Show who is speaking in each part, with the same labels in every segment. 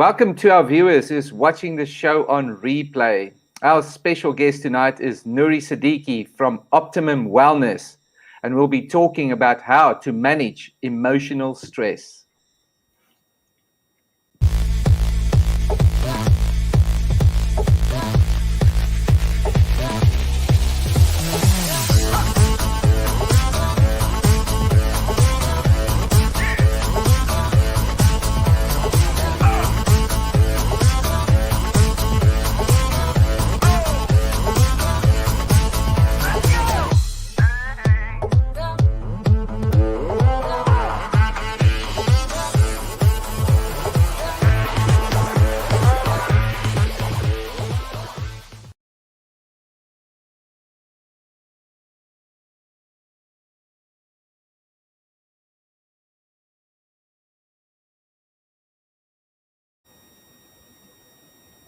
Speaker 1: Welcome to our viewers who's watching the show on replay. Our special guest tonight is Noori Siddiqui from Optimum Wellness, and we'll be talking about how to manage emotional stress.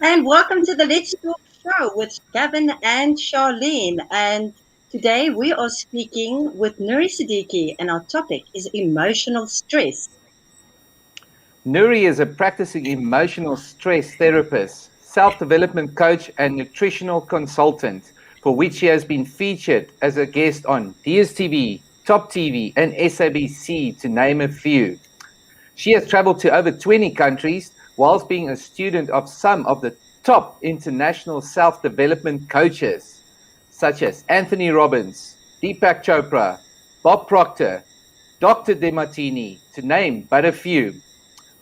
Speaker 2: And welcome to the Let's Talk show with Gavin and Charlene. And today we are speaking with Noori Siddiqui, and our topic is emotional stress.
Speaker 1: Noori is a practicing emotional stress therapist, self-development coach, and nutritional consultant, for which she has been featured as a guest on DSTV, TOPTV, and SABC, to name a few. She has traveled to over 20 countries whilst being a student of some of the top international self-development coaches, such as Anthony Robbins, Deepak Chopra, Bob Proctor, Dr. DeMartini, to name but a few,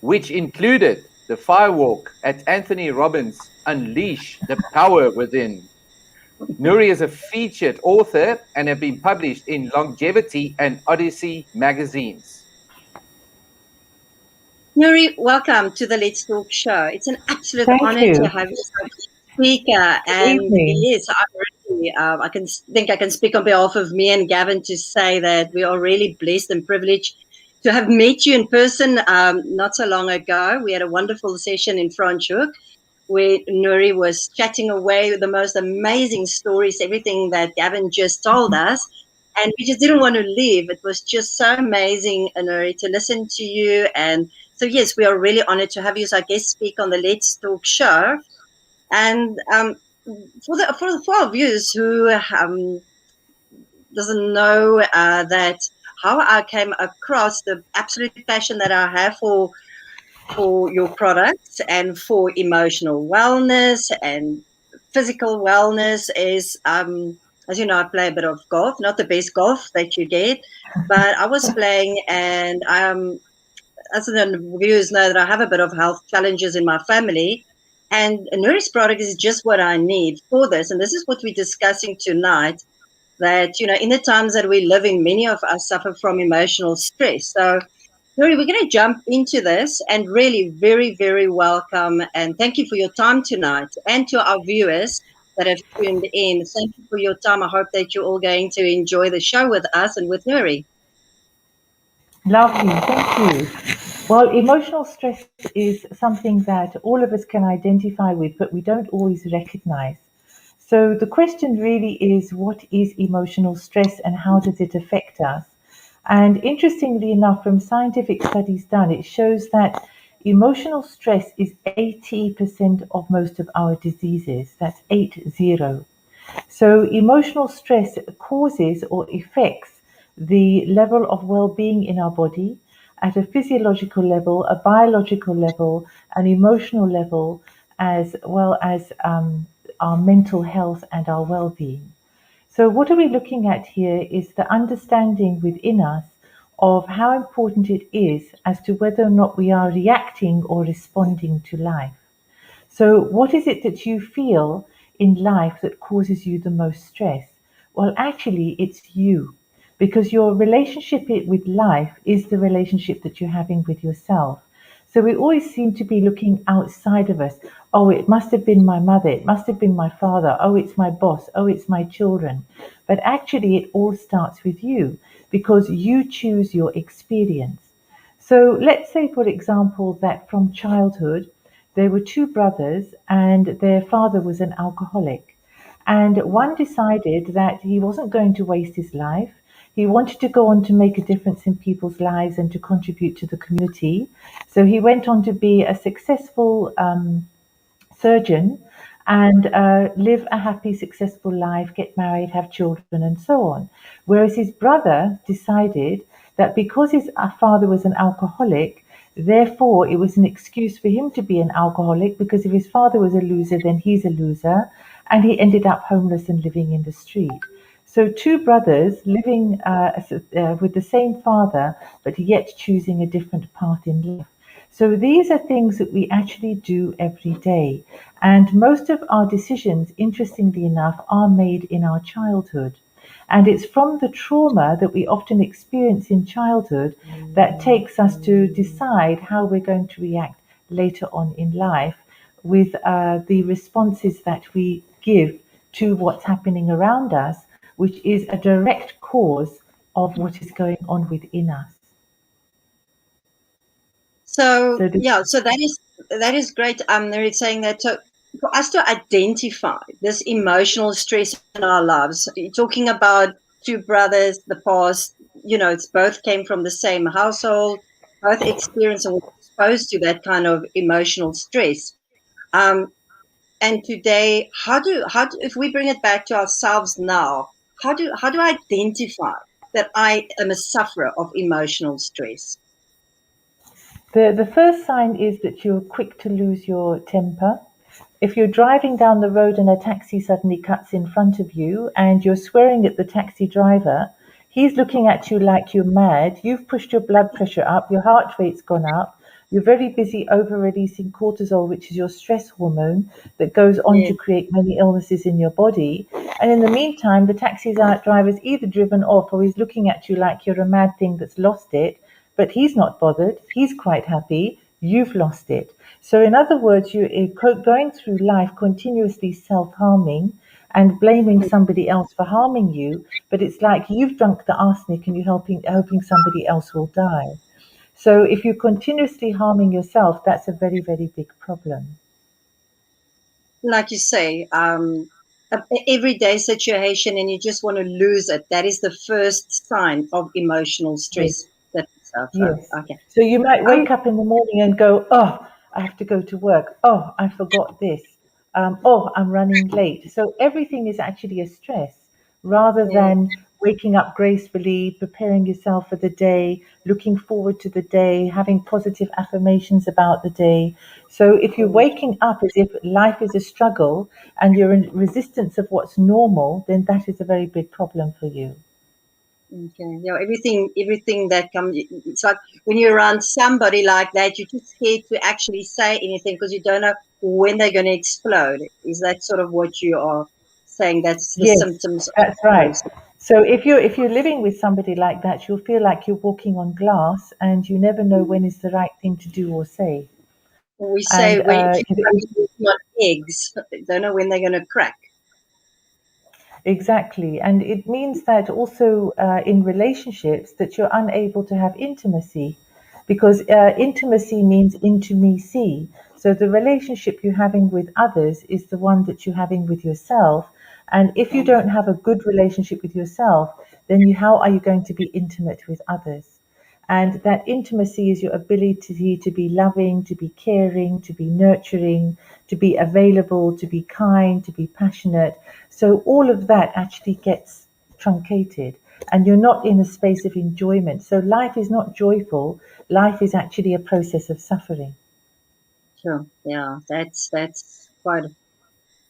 Speaker 1: which included the firewalk at Anthony Robbins' Unleash the Power Within. Noori is a featured author and have been published in Longevity and Odyssey magazines.
Speaker 2: Noori, welcome to the Let's Talk show. It's an absolute honor to have you as a speaker. And yes, I can speak on behalf of me and Gavin to say that we are really blessed and privileged to have met you in person not so long ago. We had a wonderful session in Franschhoek where Noori was chatting away with the most amazing stories, everything that Gavin just told us. And we just didn't want to leave. It was just so amazing, Noori, to listen to you. And so, yes, we are really honored to have you as our guest speaker on the Let's Talk show. And for our viewers who doesn't know that how I came across the absolute passion that I have for your products and for emotional wellness and physical wellness is, as you know, I play a bit of golf, not the best golf that you get, but I was playing, and as the viewers know, that I have a bit of health challenges in my family, and a Noori's product is just what I need for this. And this is what we're discussing tonight, that, you know, in the times that we live in, many of us suffer from emotional stress. So, Noori, we're going to jump into this, and really very, very welcome. And thank you for your time tonight, and to our viewers that have tuned in. Thank you for your time. I hope that you're all going to enjoy the show with us and with Noori.
Speaker 3: Lovely, thank you. Well, emotional stress is something that all of us can identify with, but we don't always recognize. So the question really is, what is emotional stress and how does it affect us? And interestingly enough, from scientific studies done, it shows that emotional stress is 80% of most of our diseases. That's 80. So emotional stress causes or affects the level of well-being in our body at a physiological level, a biological level, an emotional level, as well as our mental health and our well-being. So what are we looking at here is the understanding within us of how important it is as to whether or not we are reacting or responding to life. So what is it that you feel in life that causes you the most stress? Well, actually, it's you, because your relationship with life is the relationship that you're having with yourself. So we always seem to be looking outside of us. Oh, it must have been my mother. It must have been my father. Oh, it's my boss. Oh, it's my children. But actually, it all starts with you, because you choose your experience. So let's say, for example, that from childhood, there were two brothers and their father was an alcoholic. And one decided that he wasn't going to waste his life. He wanted to go on to make a difference in people's lives and to contribute to the community. So he went on to be a successful surgeon and live a happy, successful life, get married, have children, and so on. Whereas his brother decided that because his father was an alcoholic, therefore it was an excuse for him to be an alcoholic, because if his father was a loser, then he's a loser, and he ended up homeless and living in the street. So two brothers living with the same father, but yet choosing a different path in life. So these are things that we actually do every day. And most of our decisions, interestingly enough, are made in our childhood. And it's from the trauma that we often experience in childhood that takes us to decide how we're going to react later on in life with the responses that we give to what's happening around us, which is a direct cause of what is going on within us.
Speaker 2: So that is great. They're saying that for us to identify this emotional stress in our lives, you're talking about two brothers, the past, it's both came from the same household, both experienced and were exposed to that kind of emotional stress. And today, how do if we bring it back to ourselves now, how do I identify that I am a sufferer of emotional stress?
Speaker 3: The first sign is that you're quick to lose your temper. If you're driving down the road and a taxi suddenly cuts in front of you and you're swearing at the taxi driver, he's looking at you like you're mad, you've pushed your blood pressure up, your heart rate's gone up, you're very busy over-releasing cortisol, which is your stress hormone that goes on to create many illnesses in your body. And in the meantime, the taxi driver's either driven off or he's looking at you like you're a mad thing that's lost it. But he's not bothered. He's quite happy. You've lost it. So in other words, you're going through life continuously self-harming and blaming somebody else for harming you. But it's like you've drunk the arsenic and you're hoping somebody else will die. So if you're continuously harming yourself, that's a very, very big problem.
Speaker 2: Like you say, everyday situation and you just want to lose it. That is the first sign of emotional stress.
Speaker 3: Yes.
Speaker 2: Okay.
Speaker 3: So you might wake up in the morning and go, oh, I have to go to work. Oh, I forgot this. Oh, I'm running late. So everything is actually a stress rather than waking up gracefully, preparing yourself for the day, looking forward to the day, having positive affirmations about the day. So if you're waking up as if life is a struggle and you're in resistance of what's normal, then that is a very big problem for you.
Speaker 2: Okay. Everything that comes, it's like when you're around somebody like that, you're too scared to actually say anything because you don't know when they're going to explode. Is that sort of what you are saying? That's the symptoms.
Speaker 3: That's right. So if you're living with somebody like that, you'll feel like you're walking on glass, and you never know when is the right thing to do or say.
Speaker 2: We say when not eggs, don't know when they're going to crack.
Speaker 3: Exactly, and it means that also in relationships that you're unable to have intimacy, because intimacy means intimacy. So the relationship you're having with others is the one that you're having with yourself. And if you don't have a good relationship with yourself, then how are you going to be intimate with others? And that intimacy is your ability to be loving, to be caring, to be nurturing, to be available, to be kind, to be passionate. So all of that actually gets truncated and you're not in a space of enjoyment. So life is not joyful. Life is actually a process of suffering.
Speaker 2: Sure. Yeah, that's quite a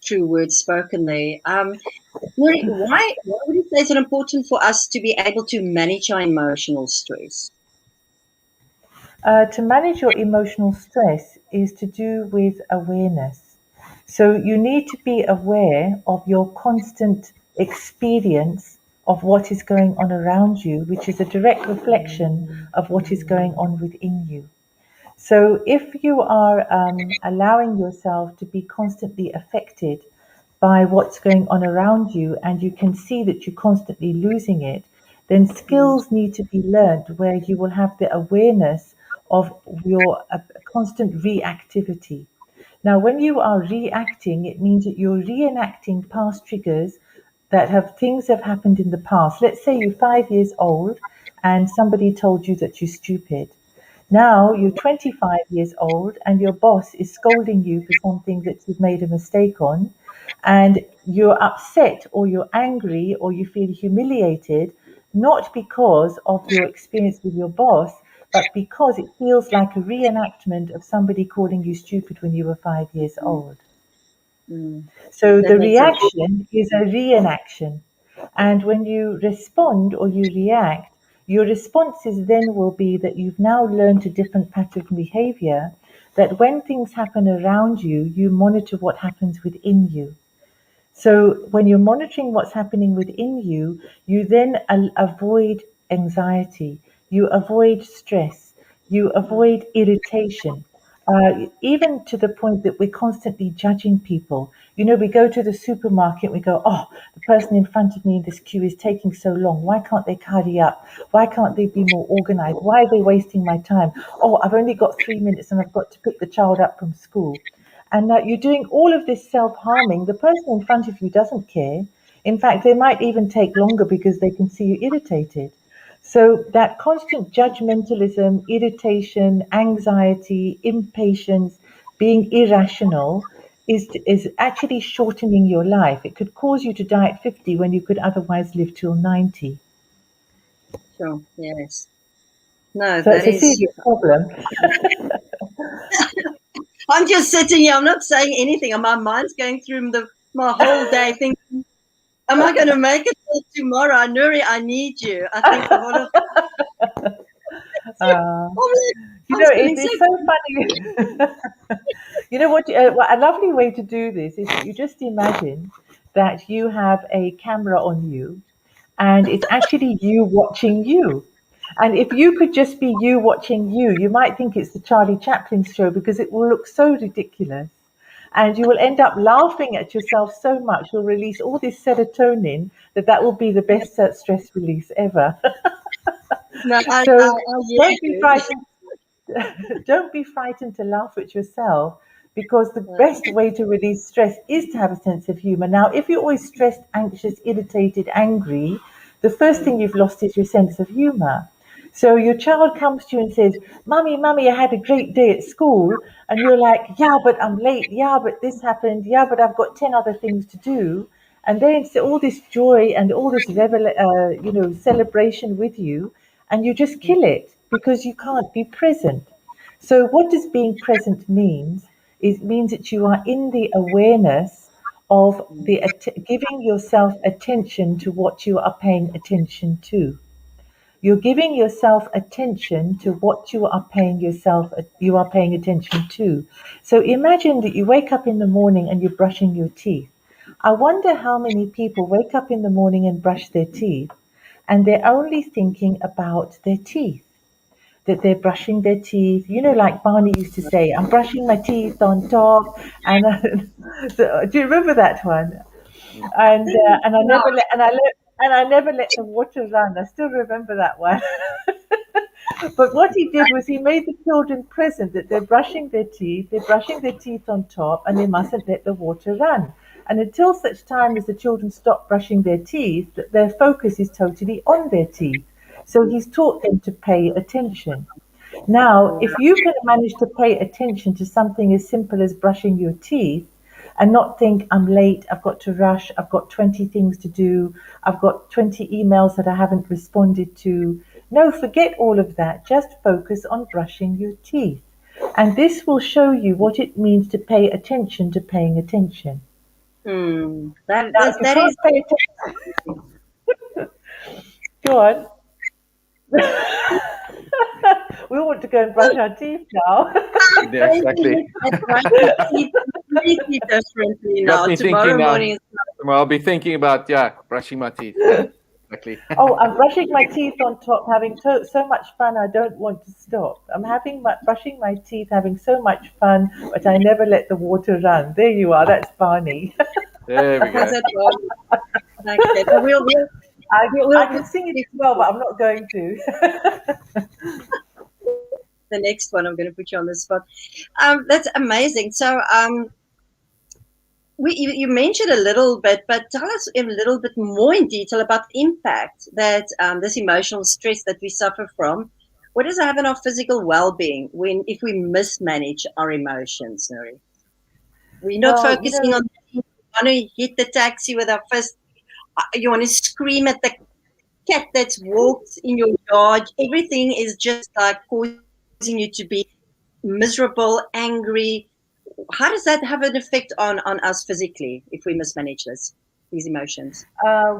Speaker 2: true word spoken there. Noori, why would you say it's important for us to be able to manage our emotional stress?
Speaker 3: To manage your emotional stress is to do with awareness. So you need to be aware of your constant experience of what is going on around you, which is a direct reflection of what is going on within you. So if you are allowing yourself to be constantly affected by what's going on around you and you can see that you're constantly losing it, then skills need to be learned where you will have the awareness of your constant reactivity. Now, when you are reacting, it means that you're reenacting past triggers that things have happened in the past. Let's say you're 5 years old and somebody told you that you're stupid. Now you're 25 years old and your boss is scolding you for something that you've made a mistake on, and you're upset or you're angry or you feel humiliated, not because of your experience with your boss, but because it feels like a reenactment of somebody calling you stupid when you were 5 years old. So
Speaker 2: That
Speaker 3: the
Speaker 2: makes sense.
Speaker 3: reaction is a reenaction. And when you respond or you react, your responses then will be that you've now learned a different pattern of behavior, that when things happen around you, you monitor what happens within you. So when you're monitoring what's happening within you, you then avoid anxiety, you avoid stress, you avoid irritation. Even to the point that we're constantly judging people. You know, we go to the supermarket, we go, oh, the person in front of me in this queue is taking so long. Why can't they hurry up? Why can't they be more organized? Why are they wasting my time? Oh, I've only got 3 minutes and I've got to pick the child up from school. And you're doing all of this self-harming. The person in front of you doesn't care. In fact, they might even take longer because they can see you irritated. So that constant judgmentalism, irritation, anxiety, impatience, being irrational is actually shortening your life. It could cause you to die at 50 when you could otherwise live till 90.
Speaker 2: Sure, yes. No,
Speaker 3: So
Speaker 2: that
Speaker 3: it's a
Speaker 2: is...
Speaker 3: serious problem.
Speaker 2: I'm just sitting here. I'm not saying anything. My mind's going through my whole day thinking, am I going to make it till tomorrow? Noori, I need you. I think of all of...
Speaker 3: You know, it's so funny. You know what? A lovely way to do this is you just imagine that you have a camera on you, and it's actually you watching you. And if you could just be you watching you, you might think it's the Charlie Chaplin show because it will look so ridiculous. And you will end up laughing at yourself so much, you'll release all this serotonin that will be the best stress release ever.
Speaker 2: No,
Speaker 3: So
Speaker 2: hear
Speaker 3: don't be
Speaker 2: you.
Speaker 3: frightened. Don't be frightened to laugh at yourself, because the best way to release stress is to have a sense of humor. Now, if you're always stressed, anxious, irritated, angry, the first thing you've lost is your sense of humor. So your child comes to you and says, Mummy, I had a great day at school. And you're like, yeah, but I'm late. Yeah, but this happened. Yeah, but I've got 10 other things to do. And then it's all this joy and all this celebration with you, and you just kill it because you can't be present. So what does being present means? It means that you are in the awareness of giving yourself attention to what you are paying attention to. You're giving yourself attention to what you are paying attention to. So imagine that you wake up in the morning and you're brushing your teeth. I wonder how many people wake up in the morning and brush their teeth, and they're only thinking about their teeth, that they're brushing their teeth. You know, like Barney used to say, I'm brushing my teeth on top. And so, do you remember that one? And I never let the water run. I still remember that one. But what he did was he made the children present that they're brushing their teeth on top, and they mustn't let the water run. And until such time as the children stop brushing their teeth, their focus is totally on their teeth. So he's taught them to pay attention. Now, if you can manage to pay attention to something as simple as brushing your teeth and not think, I'm late, I've got to rush, I've got 20 things to do, I've got 20 emails that I haven't responded to. No, forget all of that. Just focus on brushing your teeth. And this will show you what it means to pay attention to paying attention.
Speaker 2: That is...
Speaker 3: Pay attention. Go on. We want to go and brush our teeth now.
Speaker 1: Yeah, exactly.
Speaker 2: Completely differently now.
Speaker 1: Got me
Speaker 2: Tomorrow
Speaker 1: thinking,
Speaker 2: morning.
Speaker 1: Tomorrow I'll be thinking about brushing my teeth. Yeah, exactly.
Speaker 3: Oh, I'm brushing my teeth on top, having so much fun. I don't want to stop. I'm brushing my teeth, having so much fun, but I never let the water run. There you are. That's Barney.
Speaker 1: There we go.
Speaker 2: Okay, but
Speaker 3: I can sing it as well, but I'm not going to.
Speaker 2: The next one, I'm going to put you on the spot. That's amazing. So You mentioned a little bit, but tell us a little bit more in detail about the impact that this emotional stress that we suffer from, what does it have on our physical well-being if we mismanage our emotions, Noori? We're not
Speaker 3: Well,
Speaker 2: focusing on, you want to hit the taxi with our fist, you want to scream at the cat that walks in your yard. Everything is just like causing you to be miserable, angry. How does that have an effect on us physically if we mismanage these emotions?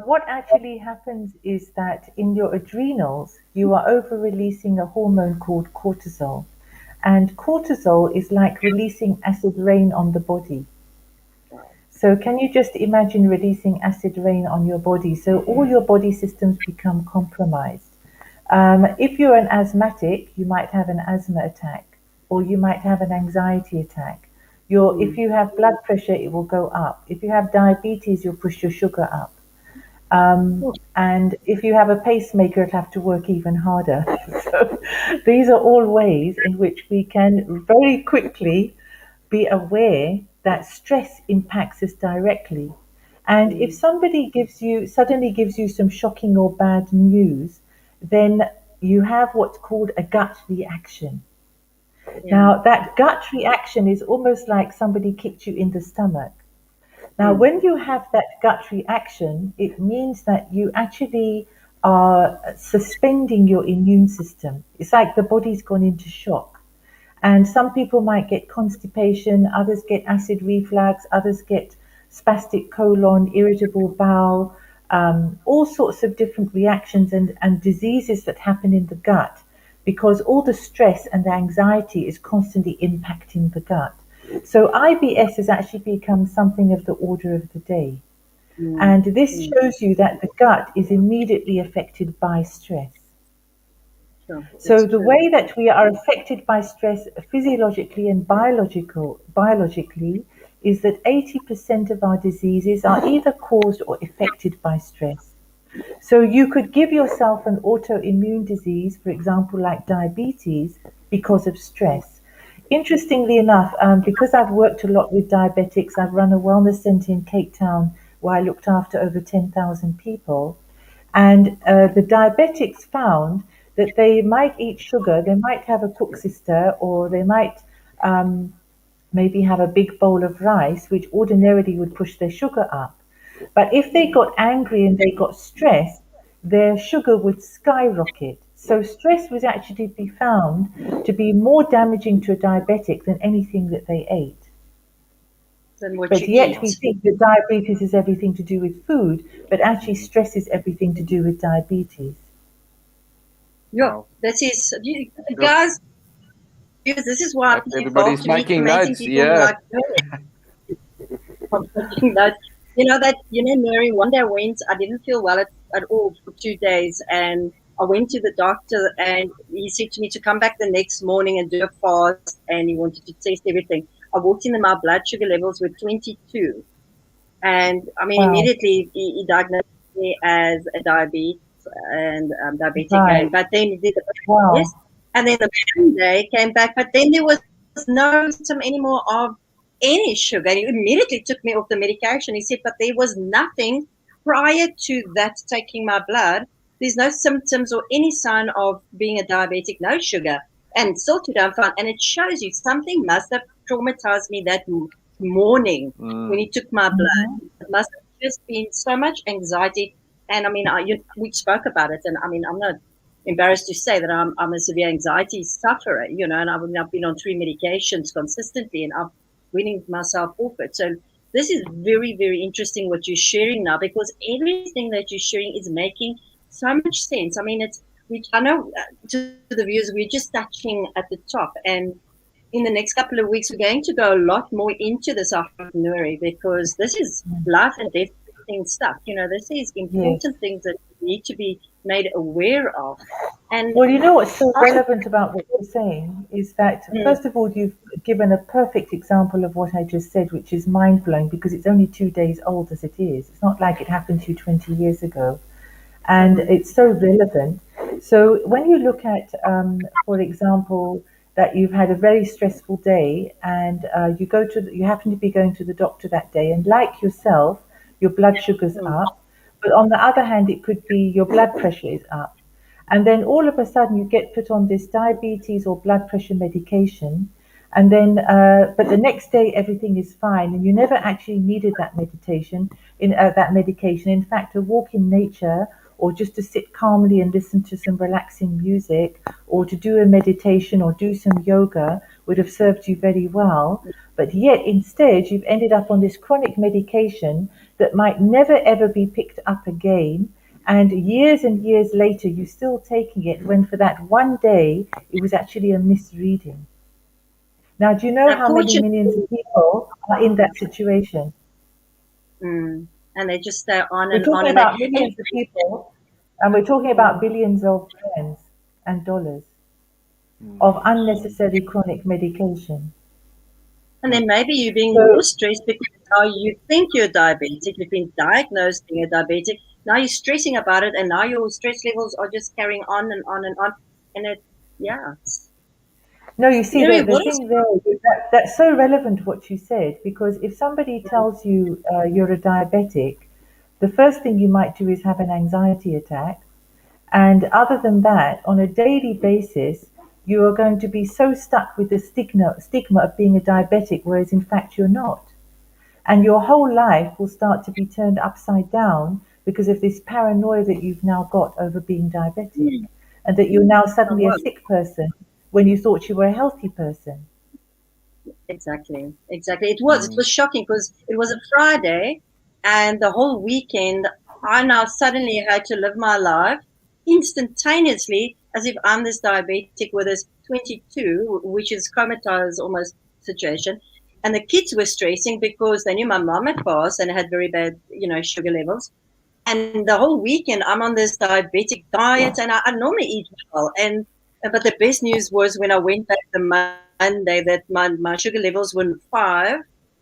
Speaker 3: what actually happens is that in your adrenals, you are over releasing a hormone called cortisol. And cortisol is like releasing acid rain on the body. So, can you just imagine releasing acid rain on your body? So, all your body systems become compromised. If you're an asthmatic, you might have an asthma attack, or you might have an anxiety attack. If you have blood pressure, it will go up. If you have diabetes, you'll push your sugar up. And if you have a pacemaker, it'll have to work even harder. So these are all ways in which we can very quickly be aware that stress impacts us directly. And if somebody suddenly gives you some shocking or bad news, then you have what's called a gut reaction. Now, that gut reaction is almost like somebody kicked you in the stomach. Now, when you have that gut reaction, it means that you actually are suspending your immune system. It's like the body's gone into shock. And some people might get constipation, others get acid reflux, others get spastic colon, irritable bowel, all sorts of different reactions and diseases that happen in the gut because all the stress and the anxiety is constantly impacting the gut. So IBS has actually become something of the order of the day. And this shows you that the gut is immediately affected by stress. So the way that we are affected by stress physiologically and biologically is that 80% of our diseases are either caused or affected by stress. So you could give yourself an autoimmune disease, for example, like diabetes, because of stress. Interestingly enough, because I've worked a lot with diabetics, I've run a wellness center in Cape Town where I looked after over 10,000 people. And the diabetics found that they might eat sugar, they might have a cook sister, or they might maybe have a big bowl of rice, which ordinarily would push their sugar up. But if they got angry and they got stressed, their sugar would skyrocket. So stress was actually be found to be more damaging to a diabetic than anything that they ate. But yet we think that diabetes is everything to do with food, but actually stress is everything to do with diabetes.
Speaker 2: Yeah, that is, guys, this is why
Speaker 1: everybody's making notes. Yeah.
Speaker 2: Making notes. Noori, one day I didn't feel well at all for 2 days, and I went to the doctor, and he said to me to come back the next morning and do a fast, and he wanted to test everything. I walked in and my blood sugar levels were 22. And I mean, immediately he diagnosed me as a diabetes and diabetic.
Speaker 3: Right.
Speaker 2: But then he did the test, and then the Monday came back, but then there was no symptom anymore of any sugar. And he immediately took me off the medication. He said, but there was nothing prior to that taking my blood. There's no symptoms or any sign of being a diabetic, no sugar. And still today I'm fine. And it shows you something must have traumatized me that morning when he took my blood. It must have just been so much anxiety. And I mean, we spoke about it. And I mean, I'm not embarrassed to say that I'm a severe anxiety sufferer, and I've been on 3 medications consistently, and I'm weaning myself off it. So this is very, very interesting what you're sharing now, because everything that you're sharing is making so much sense. I mean, I know to the viewers, we're just touching at the top, and in the next couple of weeks, we're going to go a lot more into this after Noori, because this is life and death stuff. This is important things that need to be made aware of. And
Speaker 3: well, what's so relevant about what you're saying is that, first of all, you've given a perfect example of what I just said, which is mind-blowing, because it's only 2 days old as it is. It's not like it happened to you 20 years ago. And it's so relevant. So when you look at, for example, that you've had a very stressful day, and you happen to be going to the doctor that day, and like yourself, your blood sugar's up. But on the other hand, it could be your blood pressure is up. And then all of a sudden you get put on this diabetes or blood pressure medication. And then, but the next day everything is fine, and you never actually needed that that medication. In fact, a walk in nature, or just to sit calmly and listen to some relaxing music, or to do a meditation or do some yoga would have served you very well. But yet instead you've ended up on this chronic medication that might never ever be picked up again. And years later, you're still taking it when for that one day, it was actually a misreading. Now, do you know how many millions of people are in that situation?
Speaker 2: And they just stay on
Speaker 3: We're
Speaker 2: and on.
Speaker 3: talking about millions of people, and we're talking about billions of rands and dollars of unnecessary chronic medication.
Speaker 2: And then maybe you're being more stressed because now you think you're diabetic, you've been diagnosed being a diabetic, now you're stressing about it, and now your stress levels are just carrying on and on and on. And
Speaker 3: No, you see, the thing there, that's so relevant what you said, because if somebody tells you you're a diabetic, the first thing you might do is have an anxiety attack. And other than that, on a daily basis, you are going to be so stuck with the stigma of being a diabetic, whereas in fact you're not. And your whole life will start to be turned upside down because of this paranoia that you've now got over being diabetic, and that you're now suddenly a sick person when you thought you were a healthy person.
Speaker 2: Exactly. It was shocking because it was a Friday, and the whole weekend I now suddenly had to live my life instantaneously as if I'm this diabetic with this 22, which is comatose almost situation. And the kids were stressing because they knew my mom had passed and had very bad, sugar levels. And the whole weekend I'm on this diabetic diet, and I normally eat well. But the best news was when I went back the Monday that my sugar levels were 5,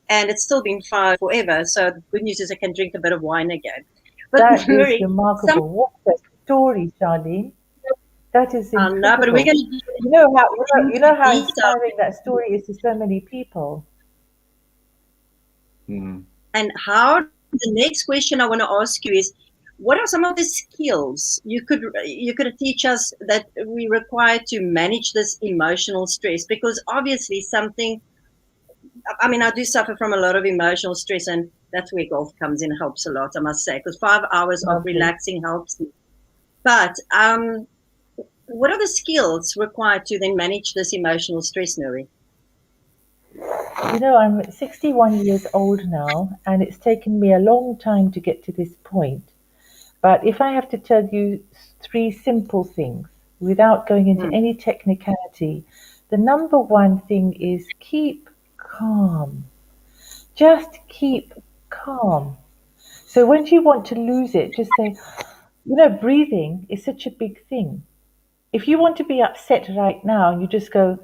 Speaker 2: and it's still been 5 forever. So the good news is I can drink a bit of wine again. But
Speaker 3: that is remarkable. What a story, Charlene. That is incredible.
Speaker 2: No, but we're going to
Speaker 3: you know how inspiring that story is to so many people.
Speaker 2: And how the next question I want to ask you is, what are some of the skills you could teach us that we require to manage this emotional stress? Because obviously I do suffer from a lot of emotional stress, and that's where golf comes in, helps a lot, I must say, because 5 hours of relaxing helps me. But what are the skills required to then manage this emotional stress, Noori?
Speaker 3: I'm 61 years old now, and it's taken me a long time to get to this point. But if I have to tell you 3 simple things without going into any technicality, the number one thing is keep calm. Just keep calm. So when you want to lose it, just say, breathing is such a big thing. If you want to be upset right now, you just go,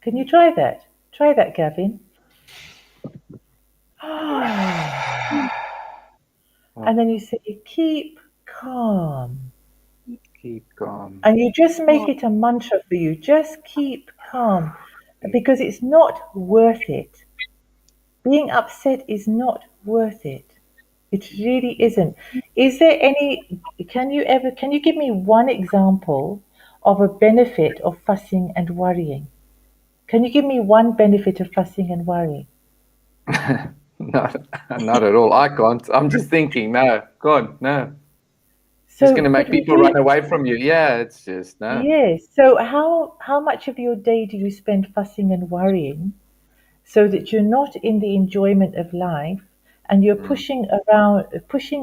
Speaker 3: Can you try that? Try that, Gavin. And then you say, keep calm.
Speaker 1: Keep calm.
Speaker 3: And you just make it a mantra for you. Just keep calm. Because it's not worth it. Being upset is not worth it. It really isn't. Is there can you give me one example of a benefit of fussing and worrying? Can you give me one benefit of fussing and worrying?
Speaker 1: Not at all. I can't. I'm just thinking, no, God, no. So, it's going to make people run away from you. Yeah, it's just, no.
Speaker 3: Yes. So how much of your day do you spend fussing and worrying so that you're not in the enjoyment of life, and you're pushing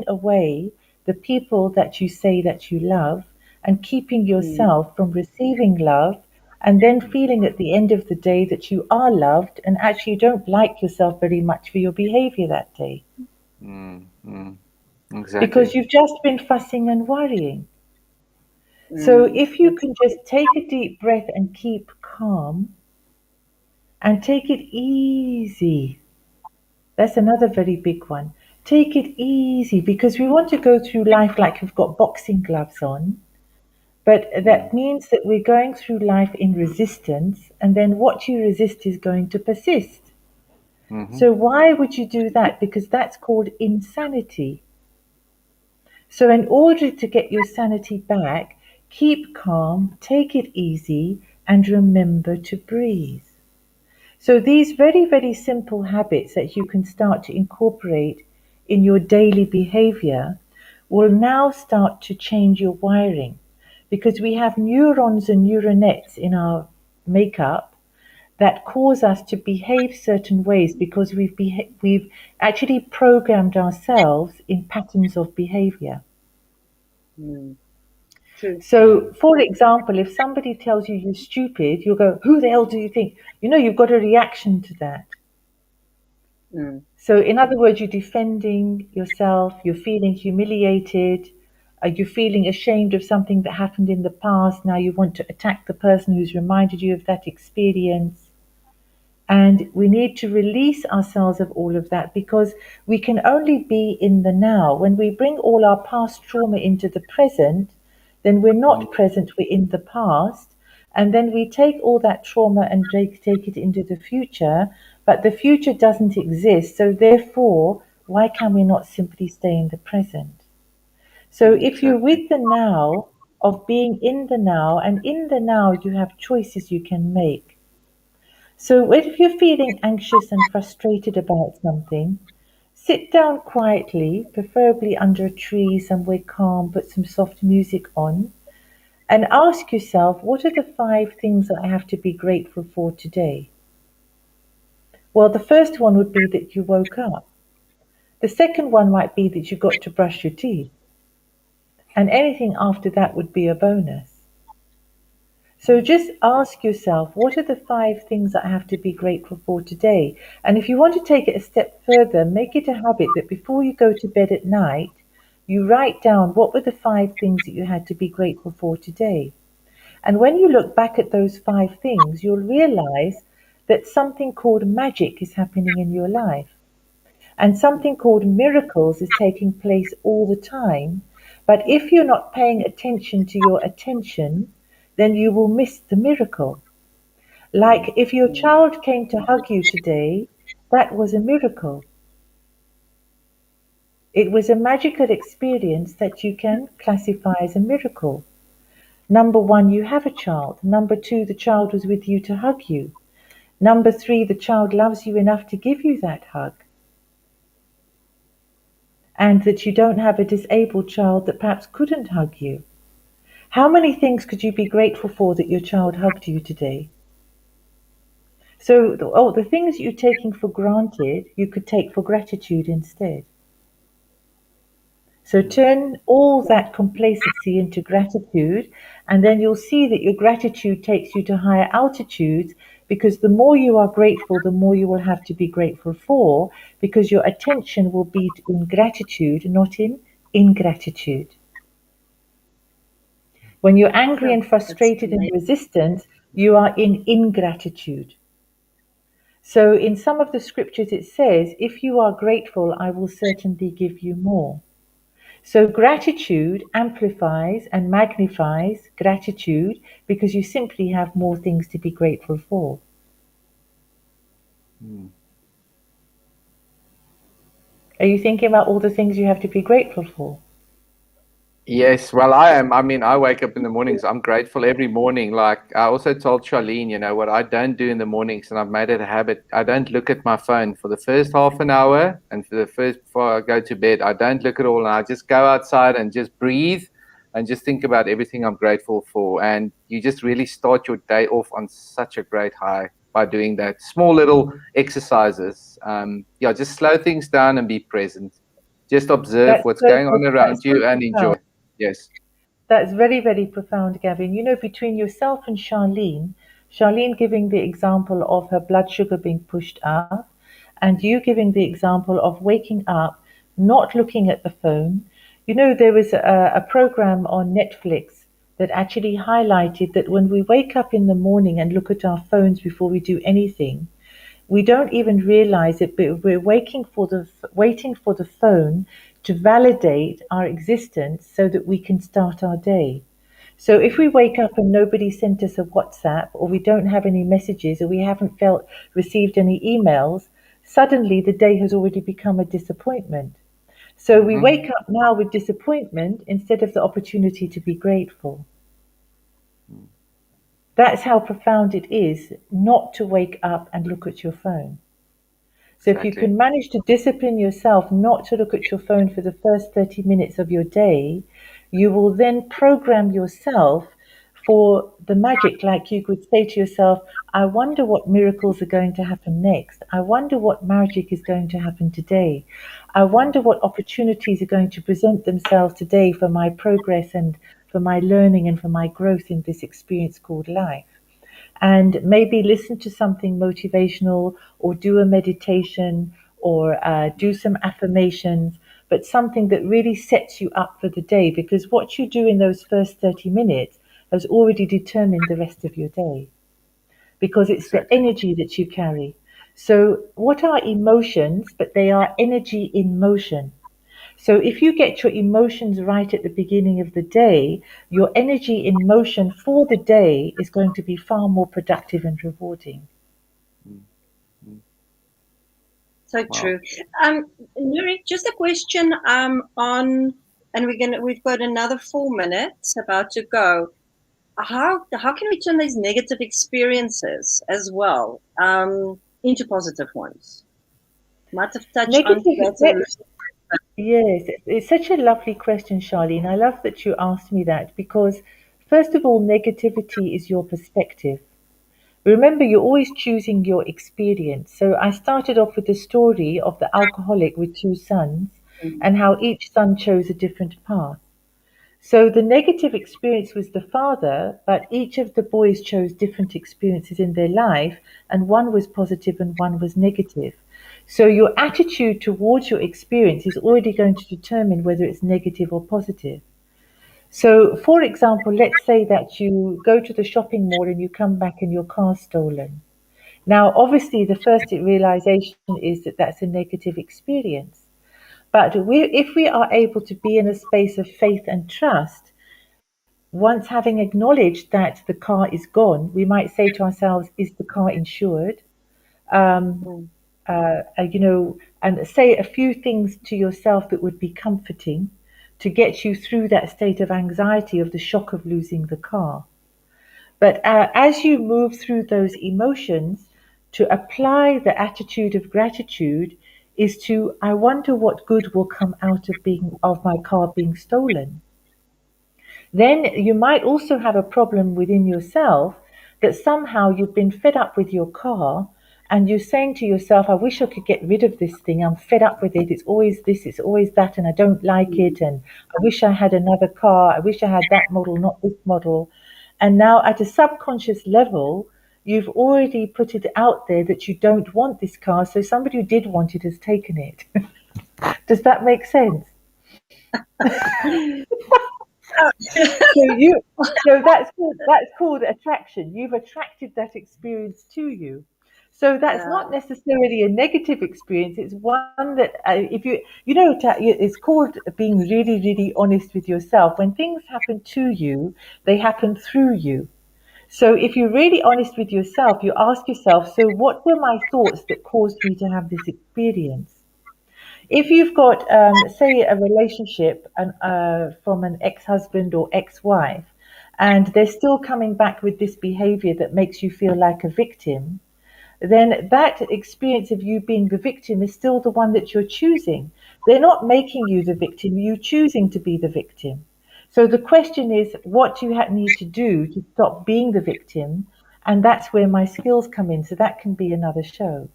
Speaker 3: away the people that you say that you love, and keeping yourself from receiving love, and then feeling at the end of the day that you are loved and actually don't like yourself very much for your behavior that day.
Speaker 1: Exactly.
Speaker 3: Because you've just been fussing and worrying. So if you can just take a deep breath and keep calm and take it easy. That's another very big one. take it easy, because we want to go through life like we've got boxing gloves on. But that means that we're going through life in resistance, and then what you resist is going to persist. So why would you do that? Because that's called insanity. So in order to get your sanity back, keep calm, take it easy, and remember to breathe. So these very, very simple habits that you can start to incorporate in your daily behavior will now start to change your wiring, because we have neurons and neuronets in our makeup that cause us to behave certain ways, because we've actually programmed ourselves in patterns of behavior.
Speaker 2: True.
Speaker 3: So, for example, if somebody tells you you're stupid, you'll go, "Who the hell do you think?" You've got a reaction to that. So, in other words, you're defending yourself, you're feeling humiliated, you're feeling ashamed of something that happened in the past. Now you want to attack the person who's reminded you of that experience. And we need to release ourselves of all of that, because we can only be in the now. When we bring all our past trauma into the present, then we're not present, we're in the past. And then we take all that trauma and take it into the future, but the future doesn't exist. So therefore, why can we not simply stay in the present? So if you're with the now, of being in the now, and in the now you have choices you can make. So if you're feeling anxious and frustrated about something, sit down quietly, preferably under a tree, somewhere calm, put some soft music on, and ask yourself, what are the 5 things that I have to be grateful for today? Well, the first one would be that you woke up. The second one might be that you got to brush your teeth. And anything after that would be a bonus. So just ask yourself, what are the 5 things that I have to be grateful for today? And if you want to take it a step further, make it a habit that before you go to bed at night, you write down what were the 5 things that you had to be grateful for today. And when you look back at those 5 things, you'll realize that something called magic is happening in your life. And something called miracles is taking place all the time. But if you're not paying attention to your attention, then you will miss the miracle. Like if your child came to hug you today, that was a miracle. It was a magical experience that you can classify as a miracle. Number 1, you have a child. Number 2, the child was with you to hug you. Number 3, the child loves you enough to give you that hug. And that you don't have a disabled child that perhaps couldn't hug you. How many things could you be grateful for that your child hugged you today? So, the things you're taking for granted, you could take for gratitude instead. So turn all that complacency into gratitude, and then you'll see that your gratitude takes you to higher altitudes, because the more you are grateful, the more you will have to be grateful for, because your attention will be in gratitude, not in ingratitude. When you're angry and frustrated and resistant, you are in ingratitude. So in some of the scriptures it says, if you are grateful, I will certainly give you more. So gratitude amplifies and magnifies gratitude, because you simply have more things to be grateful for. Are you thinking about all the things you have to be grateful for?
Speaker 1: Yes, well, I am. I mean, I wake up in the mornings. I'm grateful every morning. Like I also told Charlene, what I don't do in the mornings, and I've made it a habit. I don't look at my phone for the first half an hour, and before I go to bed, I don't look at all. And I just go outside and just breathe, and just think about everything I'm grateful for. And you just really start your day off on such a great high by doing that. Small little exercises. Just slow things down and be present. Just observe what's going on around you and enjoy. Yes.
Speaker 3: That's very, very profound, Gavin. Between yourself and Charlene giving the example of her blood sugar being pushed up, and you giving the example of waking up, not looking at the phone. There was a program on Netflix that actually highlighted that when we wake up in the morning and look at our phones before we do anything, We don't even realize it, but we're waiting for the phone to validate our existence so that we can start our day. So if we wake up and nobody sent us a WhatsApp, or we don't have any messages, or we haven't received any emails, suddenly the day has already become a disappointment. So we wake up now with disappointment instead of the opportunity to be grateful. That's how profound it is not to wake up and look at your phone. So if you
Speaker 1: Exactly.
Speaker 3: can manage to discipline yourself not to look at your phone for the first 30 minutes of your day, you will then program yourself for the magic. Like you could say to yourself, I wonder what miracles are going to happen next. I wonder what magic is going to happen today. I wonder what opportunities are going to present themselves today for my progress and for my learning and for my growth in this experience called life. And maybe listen to something motivational, or do a meditation, or do some affirmations, but something that really sets you up for the day, because what you do in those first 30 minutes has already determined the rest of your day, because it's the
Speaker 1: Exactly.
Speaker 3: energy that you carry. So what are emotions? But they are energy in motion. So if you get your emotions right at the beginning of the day, your energy in motion for the day is going to be far more productive and rewarding.
Speaker 2: So
Speaker 1: Wow.
Speaker 2: true. Noori, just a question on, and we've got another 4 minutes about to go. How can we turn these negative experiences as well into positive ones? Might have touched on
Speaker 3: Negative,
Speaker 2: that a little.
Speaker 3: yes, it's such a lovely question, Charlene. I love that you asked me that, because, first of all, negativity is your perspective. Remember, you're always choosing your experience. So I started off with the story of the alcoholic with two sons, and how each son chose a different path. So the negative experience was the father, but each of the boys chose different experiences in their life, and one was positive and one was negative. So your attitude towards your experience is already going to determine whether it's negative or positive. So, for example, let's say that you go to the shopping mall and you come back and your car's stolen. Now, obviously, the first realization is that that's a negative experience. But if we are able to be in a space of faith and trust, once having acknowledged that the car is gone, we might say to ourselves, is the car insured? Um,
Speaker 2: Mm,
Speaker 3: and say a few things to yourself that would be comforting to get you through that state of anxiety of the shock of losing the car. But as you move through those emotions, to apply the attitude of gratitude is to, I wonder what good will come out of my car being stolen. Then you might also have a problem within yourself, that somehow you've been fed up with your car, and you're saying to yourself, I wish I could get rid of this thing. I'm fed up with it. It's always this, it's always that, and I don't like it. And I wish I had another car. I wish I had that model, not this model. And now, at a subconscious level, you've already put it out there that you don't want this car. So somebody who did want it has taken it. Does that make sense? So you, so that's called attraction. You've attracted that experience to you. So that's
Speaker 2: yeah.
Speaker 3: not necessarily a negative experience. It's one that, if it's called being really, really honest with yourself. When things happen to you, they happen through you. So if you're really honest with yourself, you ask yourself, so what were my thoughts that caused me to have this experience? If you've got, say, a relationship from an ex-husband or ex-wife, and they're still coming back with this behavior that makes you feel like a victim, then that experience of you being the victim is still the one that you're choosing. They're not making you the victim, you're choosing to be the victim. So the question is, what do you need to do to stop being the victim? And that's where my skills come in. So that can be another show.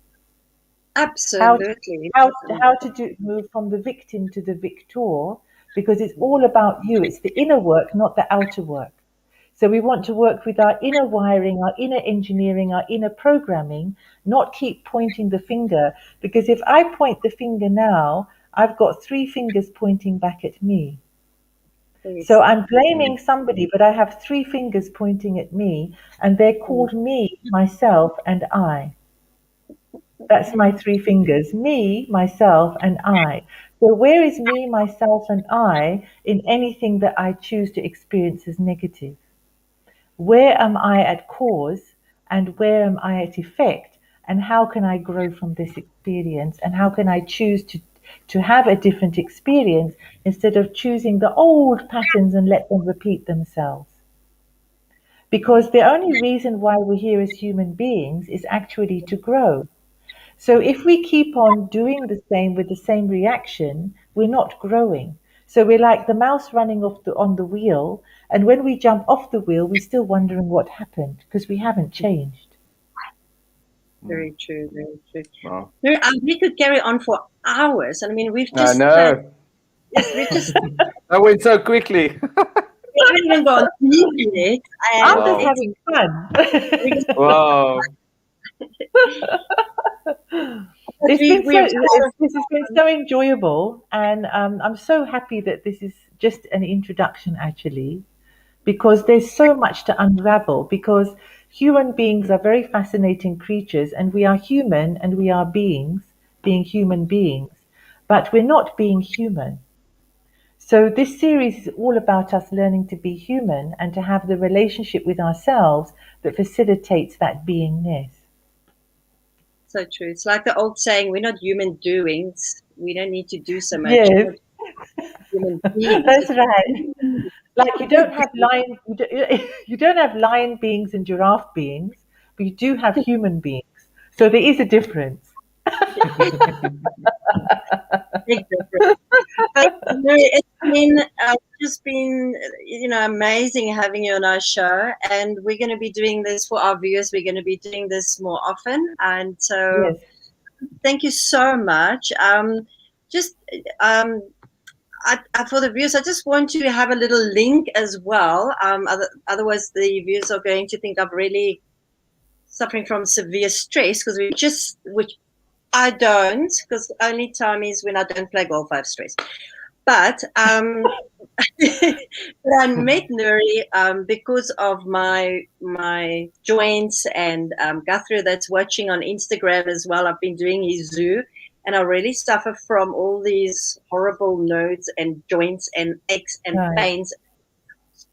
Speaker 3: how to,
Speaker 2: Absolutely.
Speaker 3: how to move from the victim to the victor, because it's all about you. It's the inner work, not the outer work. So we want to work with our inner wiring, our inner engineering, our inner programming, not keep pointing the finger, because if I point the finger now, I've got three fingers pointing back at me.
Speaker 2: Yes.
Speaker 3: So I'm blaming somebody, but I have three fingers pointing at me, and they're called me, myself, and I. That's my three fingers: me, myself, and I. So where is me, myself, and I in anything that I choose to experience as negative? Where am I at cause and where am I at effect? And how can I grow from this experience? And how can I choose to have a different experience instead of choosing the old patterns and let them repeat themselves? Because the only reason why we're here as human beings is actually to grow. So if we keep on doing the same with the same reaction, we're not growing. So we're like the mouse running on the wheel, and when we jump off the wheel, we're still wondering what happened because we haven't changed.
Speaker 2: Very true, very true.
Speaker 1: Wow.
Speaker 2: We could carry on for hours. I mean, we've
Speaker 1: I
Speaker 2: just
Speaker 1: know.
Speaker 2: we've just
Speaker 1: That went so quickly.
Speaker 2: we haven't even gone deep yet.
Speaker 3: I'm
Speaker 1: Wow.
Speaker 3: just having fun.
Speaker 1: Wow.
Speaker 3: This has been so enjoyable, and I'm so happy that this is just an introduction, actually, because there's so much to unravel. Because human beings are very fascinating creatures, and we are human, and we are beings, being human beings, but we're not being human. So this series is all about us learning to be human and to have the relationship with ourselves that facilitates that beingness.
Speaker 2: So true. It's like the old saying, we're not human doings. We don't need to do so much.
Speaker 3: Yes.
Speaker 2: We're not human beings.
Speaker 3: That's right. Like you don't have you don't have lion beings and giraffe beings, but you do have human beings. So there is a difference.
Speaker 2: Big difference. But it's been just been amazing having you on our show, and we're going to be doing this for our viewers. We're going to be doing this more often, and so
Speaker 3: Yes.
Speaker 2: thank you so much. Just for the viewers, I just want to have a little link as well. Otherwise, the viewers are going to think I'm really suffering from severe stress which I don't, because only time is when I don't play golf, I have stress. But but I met Noori because of my joints, and Guthrie that's watching on Instagram as well. I've been doing his zoo, and I really suffer from all these horrible nodes and joints and aches and
Speaker 3: Right.
Speaker 2: pains.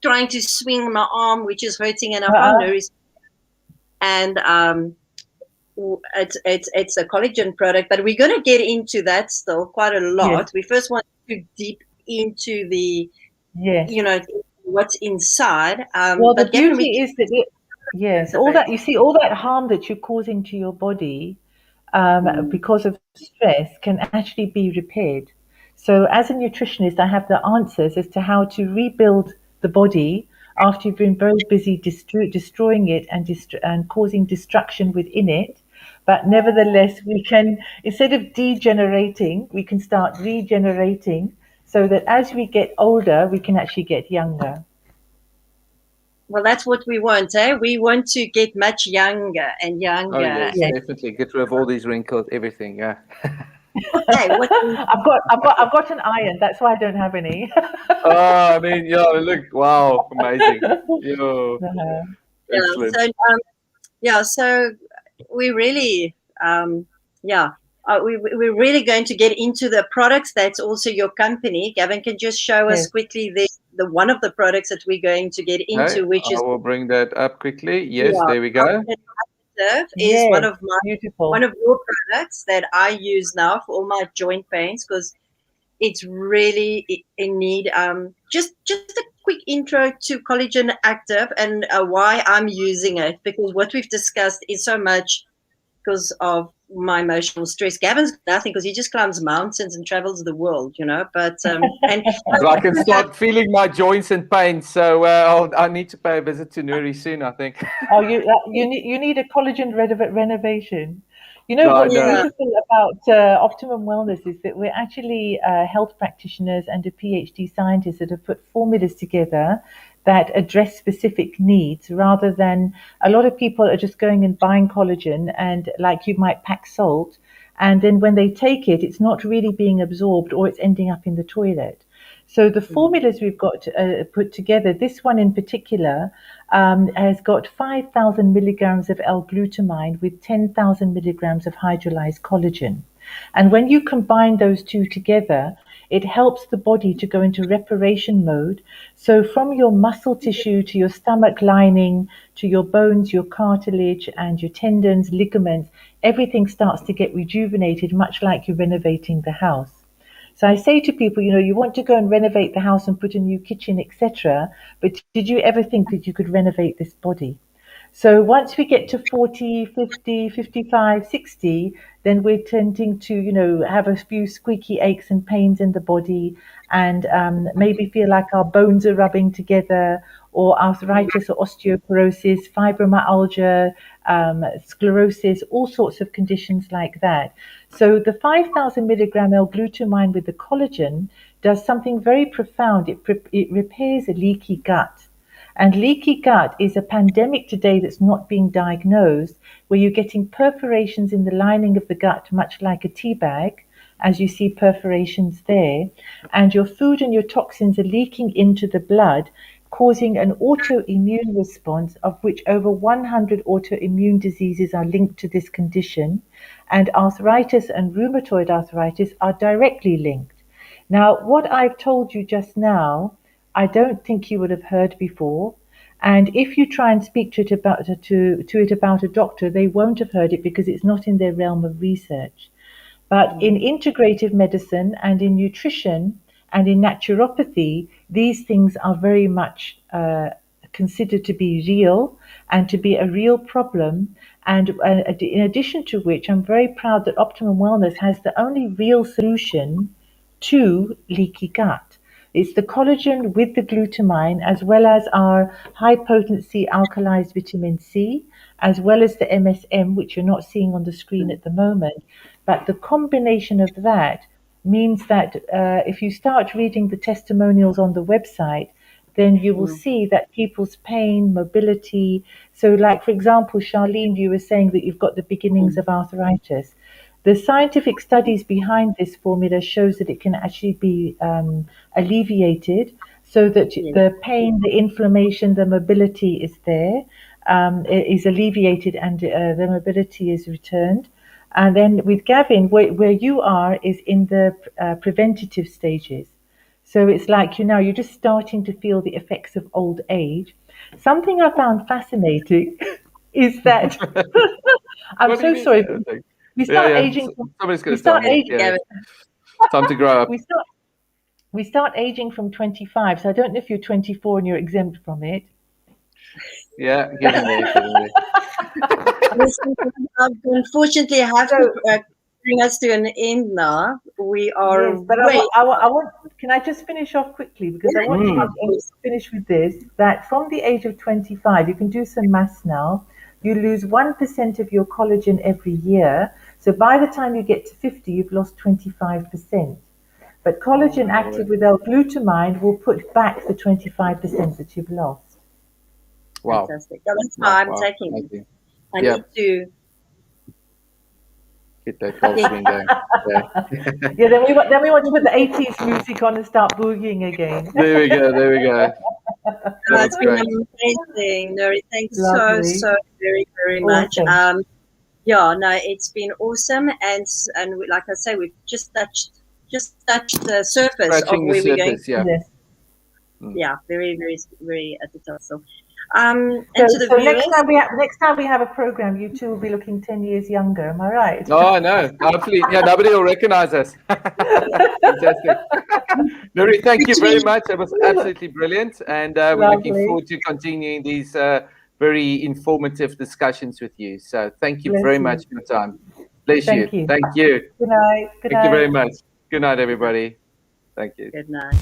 Speaker 2: Trying to swing my arm, which is hurting, and I found Noori's, and it's a collagen product, but we're going to get into that still quite a lot.
Speaker 3: Yes.
Speaker 2: We first want to deep into the
Speaker 3: Yes.
Speaker 2: what's inside.
Speaker 3: Well, the
Speaker 2: but Gavin,
Speaker 3: beauty is that yes, all that you see, all that harm that you're causing to your body because of stress can actually be repaired. So, as a nutritionist, I have the answers as to how to rebuild the body after you've been very busy destroying it and causing destruction within it. But nevertheless, we can, instead of degenerating, we can start regenerating so that as we get older, we can actually get younger.
Speaker 2: Well, that's what we want, eh? We want to get much younger and younger.
Speaker 1: Oh yes, definitely. Get rid of all these wrinkles, everything. Yeah.
Speaker 2: Hey,
Speaker 3: I've got an iron. That's why I don't have any.
Speaker 1: Oh, I mean, yeah. Look, wow, amazing. Yo, excellent.
Speaker 2: So we really, we're really going to get into the products. That's also your company. Gavin can just show us quickly the one of the products that we're going to get into, which is.
Speaker 1: I will bring that up quickly. Yes, there we go.
Speaker 2: Is one of
Speaker 3: beautiful.
Speaker 2: One of your products that I use now for all my joint pains, because it's really in need. Just a quick intro to Collagen Active and why I'm using it, because what we've discussed is so much because of my emotional stress. Gavin's nothing because he just climbs mountains and travels the world, But
Speaker 1: but I can start feeling my joints and pain, so I need to pay a visit to Noori soon, I think.
Speaker 3: Oh, you need a collagen renovation. What's beautiful about Optimum Wellness is that we're actually health practitioners and a PhD scientist that have put formulas together that address specific needs, rather than a lot of people are just going and buying collagen, and like you might pack salt, and then when they take it, it's not really being absorbed or it's ending up in the toilet. So the formulas we've got put together, this one in particular has got 5,000 milligrams of L-glutamine with 10,000 milligrams of hydrolyzed collagen. And when you combine those two together, it helps the body to go into reparation mode. So from your muscle tissue to your stomach lining, to your bones, your cartilage and your tendons, ligaments, everything starts to get rejuvenated, much like you're renovating the house. So I say to people, you want to go and renovate the house and put a new kitchen, etc. But did you ever think that you could renovate this body? So once we get to 40, 50, 55, 60, then we're tending to, have a few squeaky aches and pains in the body and maybe feel like our bones are rubbing together, or arthritis or osteoporosis, fibromyalgia, sclerosis, all sorts of conditions like that. So the 5,000 milligram L-glutamine with the collagen does something very profound. It repairs a leaky gut. And leaky gut is a pandemic today that's not being diagnosed, where you're getting perforations in the lining of the gut, much like a tea bag, as you see perforations there, and your food and your toxins are leaking into the blood, causing an autoimmune response, of which over 100 autoimmune diseases are linked to this condition, and arthritis and rheumatoid arthritis are directly linked. Now, what I've told you just now, I don't think you would have heard before. And if you try and speak to it about a doctor, they won't have heard it because it's not in their realm of research. But in integrative medicine and in nutrition and in naturopathy, these things are very much considered to be real and to be a real problem. And in addition to which, I'm very proud that Optimum Wellness has the only real solution to leaky gut. It's the collagen with the glutamine, as well as our high potency alkalized vitamin C, as well as the MSM, which you're not seeing on the screen at the moment. But the combination of that means that if you start reading the testimonials on the website, then you will see that people's pain, mobility. So like, for example, Charlene, you were saying that you've got the beginnings of arthritis. The scientific studies behind this formula shows that it can actually be alleviated, so that the pain, the inflammation, the mobility is there, is alleviated, and the mobility is returned. And then with Gavin, where you are is in the preventative stages. So it's like you're just starting to feel the effects of old age. Something I found fascinating is that I'm so sorry. We start aging.
Speaker 1: Somebody's going to start aging. Time to grow up.
Speaker 3: We start aging from 25. So I don't know if you're 24 and you're exempt from it.
Speaker 1: Yeah, getting there.
Speaker 2: Unfortunately, I have to bring us to an end now. We are.
Speaker 3: Yes, but I want. Can I just finish off quickly, because I want to finish with this. That from the age of 25, you can do some maths now. You lose 1% of your collagen every year. So by the time you get to 50, you've lost 25%. But collagen active with L-glutamine will put back the 25% that you've lost.
Speaker 1: Wow.
Speaker 2: Fantastic. That's why I'm taking. I need to
Speaker 1: get that pulse swing going.
Speaker 3: Yeah, then we want to put the 80s music on and start boogieing again.
Speaker 1: There we go.
Speaker 2: It's been amazing, Noori. Thanks so very, very much. It's been awesome, and like I say, we've just touched the surface of where we're going. Yeah, very, very, very at the top. So,
Speaker 3: next time we have a program, you two will be looking 10 years younger. Am I right?
Speaker 1: Oh no, hopefully, nobody will recognize us. Fantastic. Noori, thank you very much. That was absolutely brilliant, and we're looking forward to continuing these very informative discussions with you. So thank you very much for your time. Bless you. Thank you.
Speaker 3: Good night.
Speaker 1: Thank you very much. Good night, everybody. Thank you.
Speaker 2: Good night.